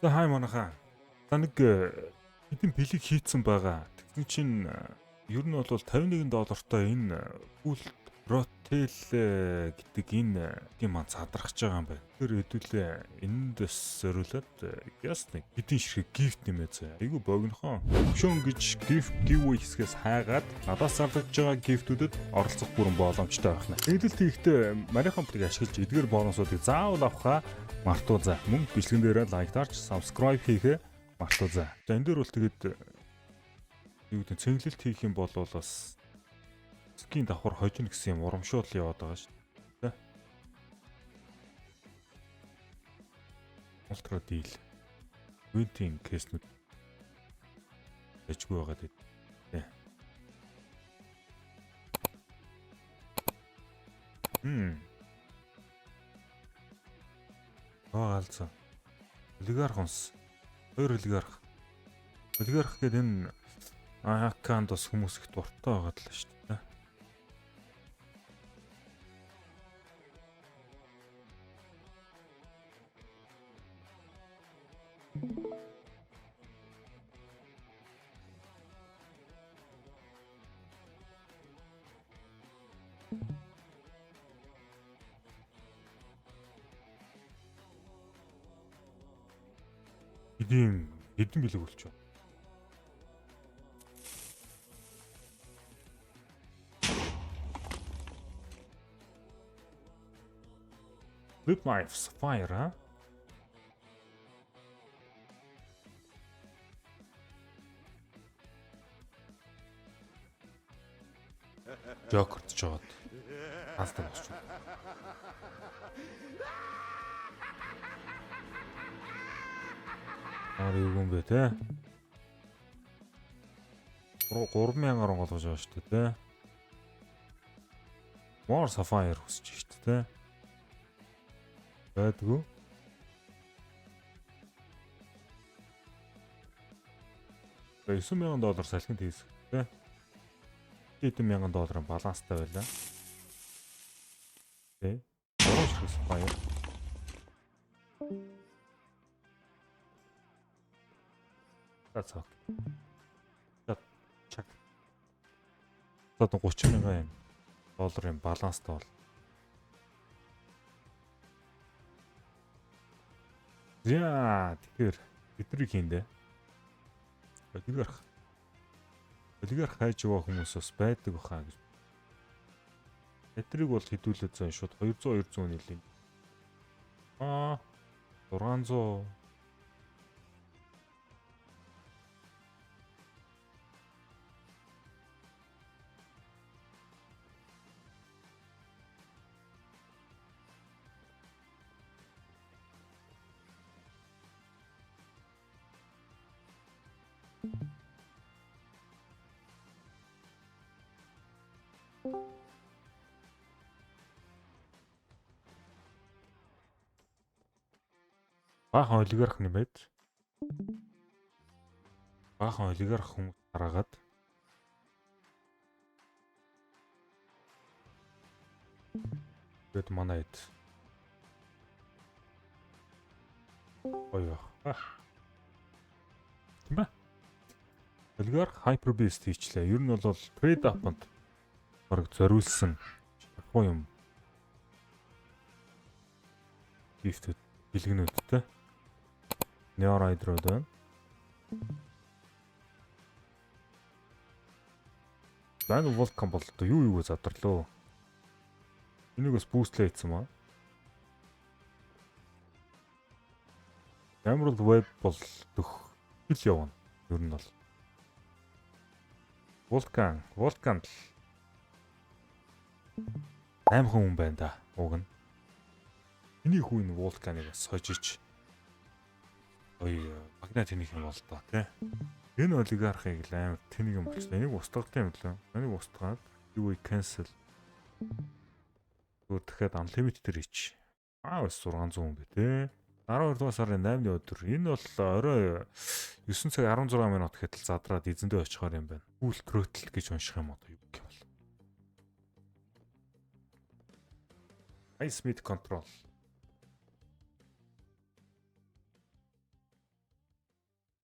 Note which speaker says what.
Speaker 1: Хай манайхаа. За нэг хэдин плиг хийцэн байгаа. Тэгсэн чинь ер нь бол $51 энэ Full Throttle гэдэг энэ юм задрахж байгаа юм байна. Тэр хэдүүлээ энэндээс зориулаад яс нэг хэдин ширхэг gift нэмээ заяа. Айгу богинохон. Option гэж gift giveaway хэсгээс хайгаад надаас зарлагдж байгаа gift-үүдэд оролцох бүрэн боломжтой байна. Хэдүүлт хийхдээ марийнхан плиг ашиглаж эдгээр бонусуудыг заавал авахаа мартуу за. Мөн бичлэгэн дээрээ лайктаарч subscribe хийхээ мартуу за. За энэ дээр бол тэгээд юу гэдэг цэнгэлэлт хийх юм бол бас скин давхар хожно гэсэн юм урамшуул яваад байгаа шүү дээ. Ультра дийл. Винтинг кейснүүд дэжгүй байгаа дээ. Гаалцсан. Олигарх унс. Хоёр олигарх. Олигарх гэдэг энэ аккаунт бас хүмүүс их дуртай байгаа л шүү дээ. Хэдэн билег болчих вэ? Flip knives fire, Жокерт жоод хаалтаа босч. Юу юм бэ те? 3000 болгож байгаа шүү дээ те. More Sapphire хүсэж шүү дээ те. Байдгүй. $9,000 салхинд хийсэх те. $10,000 баланстай байлаа. Тэ. Орож ирсэн баяа. That's okay. Чак. Одоо $30,000 баланстай бол. Яа, тэгэхээр бидний хийндэ. Олигарх хайж яваа хүмүүс бас байдаг баха гэж. Эдрийг бол хэдүүлээд заа шууд 200 нийлээ. 600. Баахан олигарх нэмээд баахан олигарх хүмүүс гараагаад тэгээд манай эд оёо тийм ба олигарх hyperbeast хийчлээ. Ер нь бол trade up-д бараг зориулсан ахуй юм гифтэд бэлгэнүүдтэй Neorider байна. Лайн Volcan бол одоо юу задарлоо. Энийг бас бустлээ хийсэн маа. Emerald Web бол дөх хэл явна. Ер нь бол Volcan 8 хүн байна да. Уг нь. Эний хүн Volcan-ыг бас хожиж магнат тэнийг юм бол тоо тий. Энэ олигархыг л амар тэнийг юм болчихсон. Энийг устгах юм лээ. Энийг устгаад юу cancel. Дахиад unlimited дээр ич. Бас 600 юм бэ тий. 12 дугаар сарын 8-ны өдөр. Энэ бол орой 9 цаг 16 минут гэхэд л задраад эзэндээ очихоор юм байна. Full Throttle гэж унших юм одоо юу гэх юм бол. High speed control.